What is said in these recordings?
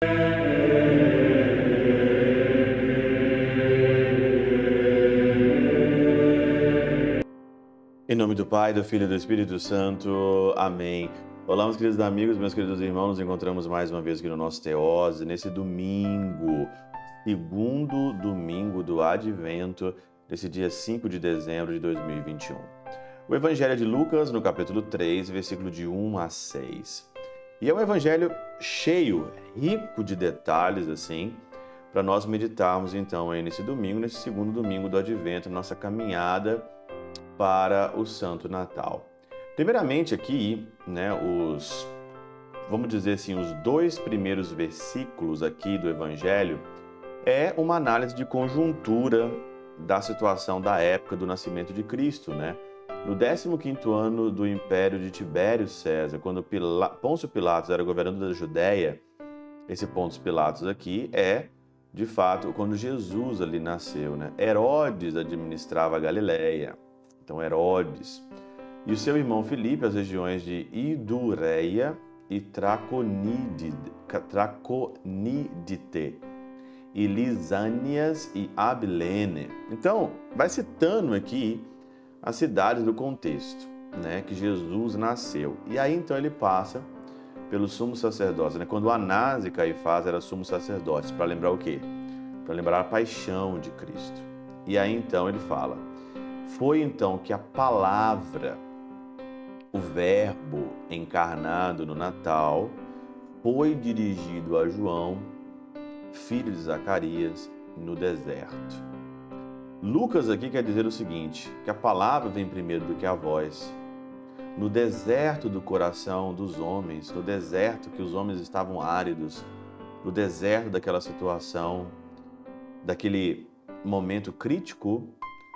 Em nome do Pai, do Filho e do Espírito Santo. Amém. Olá, meus queridos amigos, meus queridos irmãos. Nos encontramos mais uma vez aqui no nosso Teose, nesse domingo, segundo domingo do Advento, desse dia 5 de dezembro de 2021. O Evangelho é de Lucas, no capítulo 3, versículo de 1 a 6. E é um evangelho cheio, rico de detalhes, assim, para nós meditarmos, então, aí nesse domingo, nesse segundo domingo do Advento, nossa caminhada para o Santo Natal. Primeiramente aqui, né, vamos dizer assim, os dois primeiros versículos aqui do Evangelho é uma análise de conjuntura da situação da época do nascimento de Cristo, né? No 15º ano do Império de Tibério César, quando Pôncio Pilatos era governador da Judéia, esse Pôncio Pilatos aqui é, de fato, quando Jesus ali nasceu, né? Herodes administrava a Galileia. Então, Herodes e o seu irmão Filipe, as regiões de Idureia e Traconidite, e Lisânias e Abilene. Então, vai citando aqui as cidades do contexto, né, que Jesus nasceu. E aí, então, ele passa pelos sumos sacerdotes, né, quando Anás e Caifás eram sumos sacerdotes, para lembrar o quê? Para lembrar a paixão de Cristo. E aí, então, ele fala: foi então que a palavra, o verbo encarnado no Natal, foi dirigido a João, filho de Zacarias, no deserto. Lucas aqui quer dizer o seguinte, que a palavra vem primeiro do que a voz. No deserto do coração dos homens, no deserto que os homens estavam áridos, no deserto daquela situação, daquele momento crítico,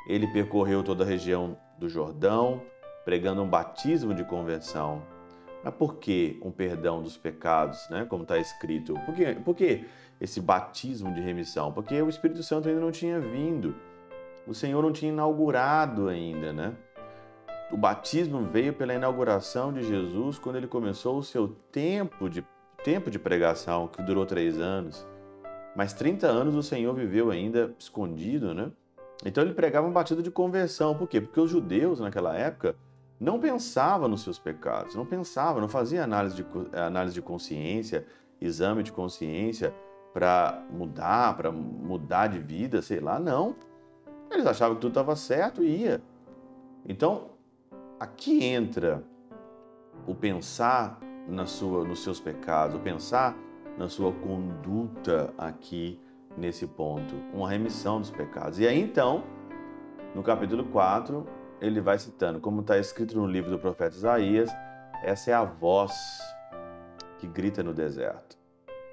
ele percorreu toda a região do Jordão, pregando um batismo de conversão. Mas por que um perdão dos pecados, né? Como está escrito? Por que esse batismo de remissão? Porque o Espírito Santo ainda não tinha vindo. O Senhor não tinha inaugurado ainda, né? O batismo veio pela inauguração de Jesus quando ele começou o seu tempo de pregação, que durou 3 anos. Mas 30 anos o Senhor viveu ainda escondido, né? Então ele pregava um batismo de conversão. Por quê? Porque os judeus naquela época não pensavam nos seus pecados, não faziam análise de consciência, exame de consciência para mudar de vida, sei lá, não. Eles achavam que tudo estava certo e ia. Então, aqui entra o pensar nos seus pecados, o pensar na sua conduta aqui nesse ponto, uma remissão dos pecados. E aí, então, no capítulo 4, ele vai citando, como está escrito no livro do profeta Isaías, essa é a voz que grita no deserto.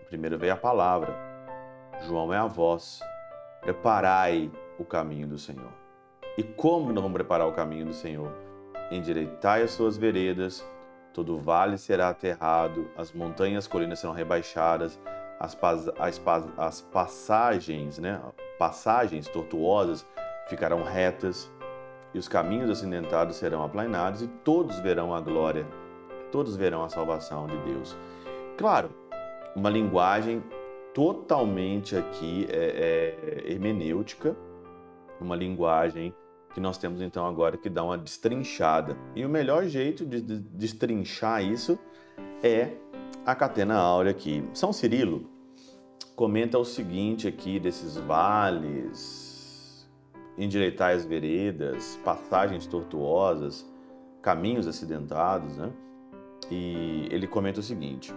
Primeiro veio a palavra, João é a voz, preparai o caminho do Senhor. E como nós vamos preparar o caminho do Senhor? Endireitai as suas veredas, todo vale será aterrado, as montanhas e as colinas serão rebaixadas, as passagens, né, passagens tortuosas ficarão retas, e os caminhos acidentados serão aplainados, e todos verão a glória, todos verão a salvação de Deus. Claro, uma linguagem totalmente aqui hermenêutica, uma linguagem que nós temos então agora que dá uma destrinchada. E o melhor jeito de destrinchar isso é a catena áurea aqui. São Cirilo comenta o seguinte aqui desses vales, endireitar as veredas, passagens tortuosas, caminhos acidentados, né? E ele comenta o seguinte: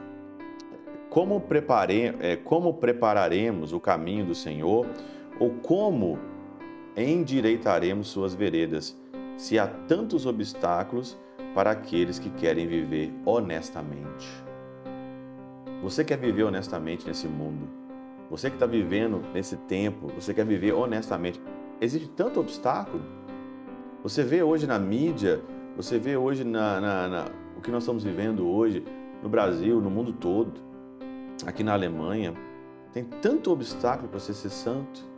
como prepararemos o caminho do Senhor, ou como endireitaremos suas veredas, se há tantos obstáculos para aqueles que querem viver honestamente? Você quer viver honestamente nesse mundo? Você que está vivendo nesse tempo, você quer viver honestamente? Existe tanto obstáculo. Você vê hoje na mídia, você vê hoje o que nós estamos vivendo hoje no Brasil, no mundo todo, aqui na Alemanha, tem tanto obstáculo para você ser santo,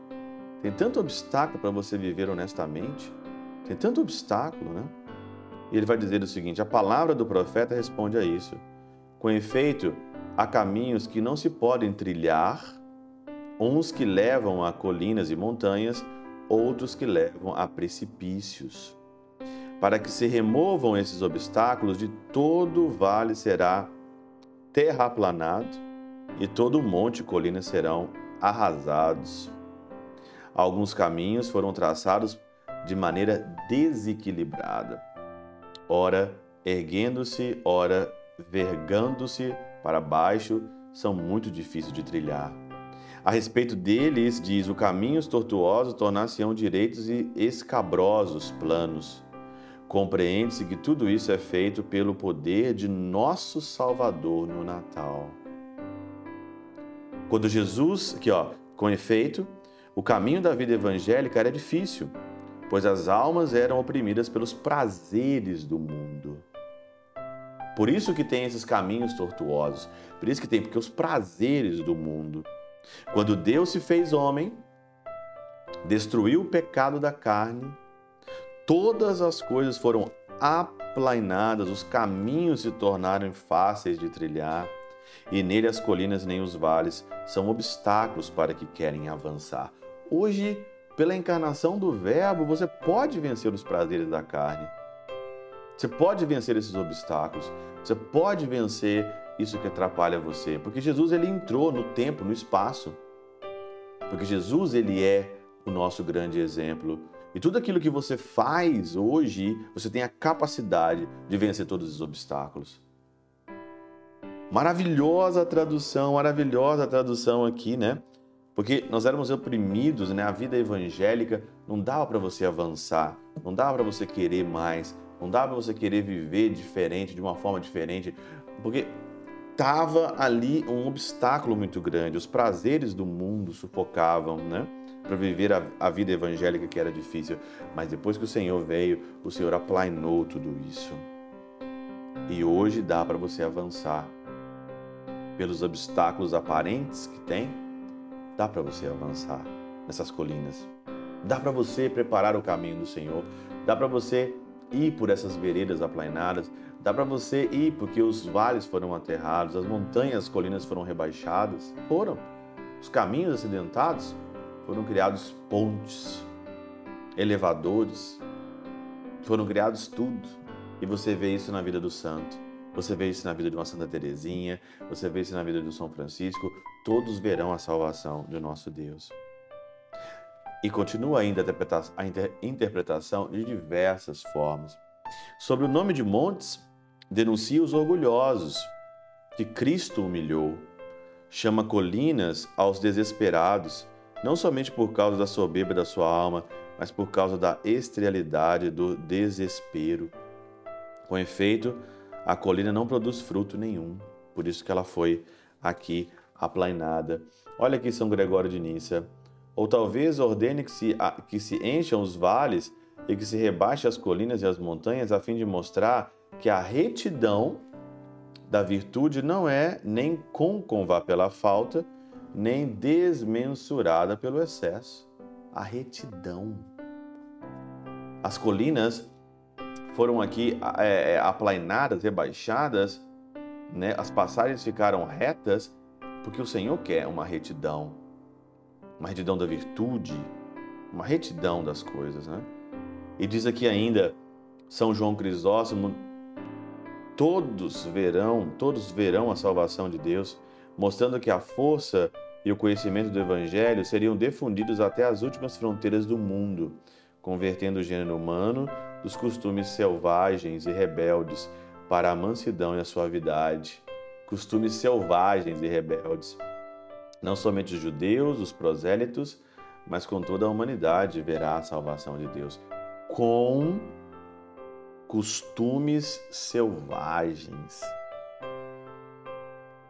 tem tanto obstáculo para você viver honestamente, tem tanto obstáculo, né? E ele vai dizer o seguinte: a palavra do profeta responde a isso. Com efeito, há caminhos que não se podem trilhar, uns que levam a colinas e montanhas, outros que levam a precipícios. Para que se removam esses obstáculos, de todo o vale será terraplanado e todo o monte e colina serão arrasados. Alguns caminhos foram traçados de maneira desequilibrada, ora erguendo-se, ora vergando-se para baixo, são muito difíceis de trilhar. A respeito deles, diz: os caminhos tortuosos tornar-se-ão direitos e escabrosos planos. Compreende-se que tudo isso é feito pelo poder de nosso Salvador no Natal. Quando Jesus, com efeito, o caminho da vida evangélica era difícil, pois as almas eram oprimidas pelos prazeres do mundo. Por isso que tem esses caminhos tortuosos, porque os prazeres do mundo. Quando Deus se fez homem, destruiu o pecado da carne, todas as coisas foram aplainadas, os caminhos se tornaram fáceis de trilhar, e nele as colinas nem os vales são obstáculos para que querem avançar. Hoje, pela encarnação do Verbo, você pode vencer os prazeres da carne. Você pode vencer esses obstáculos. Você pode vencer isso que atrapalha você. Porque Jesus, ele entrou no tempo, no espaço. Porque Jesus, ele é o nosso grande exemplo. E tudo aquilo que você faz hoje, você tem a capacidade de vencer todos os obstáculos. Maravilhosa tradução aqui, né? Porque nós éramos oprimidos, né? A vida evangélica não dava para você avançar, não dava para você querer mais, não dava para você querer viver diferente, de uma forma diferente, porque estava ali um obstáculo muito grande. Os prazeres do mundo sufocavam, né? Para viver a vida evangélica, que era difícil. Mas depois que o Senhor veio, o Senhor aplainou tudo isso. E hoje dá para você avançar. Pelos obstáculos aparentes que tem, dá para você avançar nessas colinas. Dá para você preparar o caminho do Senhor. Dá para você ir por essas veredas aplainadas. Dá para você ir porque os vales foram aterrados, as montanhas, as colinas foram rebaixadas. Foram. Os caminhos acidentados foram criados pontes, elevadores. Foram criados tudo. E você vê isso na vida do santo. Você vê isso na vida de uma Santa Teresinha, você vê isso na vida do São Francisco, todos verão a salvação de nosso Deus. E continua ainda a interpretação de diversas formas. Sobre o nome de montes, denuncia os orgulhosos, que Cristo humilhou. Chama colinas aos desesperados, não somente por causa da soberba da sua alma, mas por causa da esterilidade do desespero. Com efeito, a colina não produz fruto nenhum, por isso que ela foi aqui aplainada. Olha aqui São Gregório de Nícia. Ou talvez ordene que se encham os vales e que se rebaixe as colinas e as montanhas, a fim de mostrar que a retidão da virtude não é nem côncava pela falta, nem desmensurada pelo excesso. A retidão. As colinas foram aqui aplainadas, rebaixadas, né? As passagens ficaram retas, porque o Senhor quer uma retidão da virtude, uma retidão das coisas, né? E diz aqui ainda, São João Crisóstomo, todos verão a salvação de Deus, mostrando que a força e o conhecimento do Evangelho seriam difundidos até as últimas fronteiras do mundo, convertendo o gênero humano dos costumes selvagens e rebeldes para a mansidão e a suavidade. Costumes selvagens e rebeldes. Não somente os judeus, os prosélitos, mas com toda a humanidade verá a salvação de Deus. Com costumes selvagens.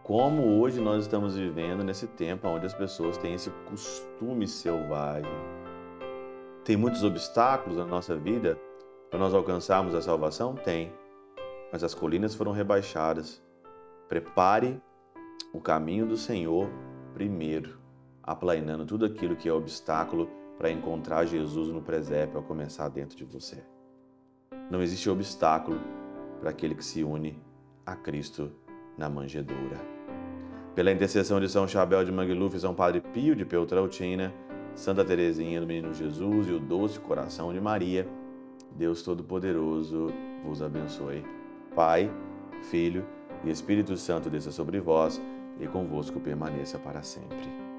Como hoje nós estamos vivendo nesse tempo onde as pessoas têm esse costume selvagem. Tem muitos obstáculos na nossa vida para nós alcançarmos a salvação? Tem. Mas as colinas foram rebaixadas. Prepare o caminho do Senhor primeiro, aplainando tudo aquilo que é obstáculo para encontrar Jesus no presépio ao começar dentro de você. Não existe obstáculo para aquele que se une a Cristo na manjedoura. Pela intercessão de São Chabel de Mangluf, São Padre Pio de Peltrautina, Santa Teresinha do Menino Jesus e o doce coração de Maria, Deus Todo-Poderoso vos abençoe. Pai, Filho e Espírito Santo desça sobre vós e convosco permaneça para sempre.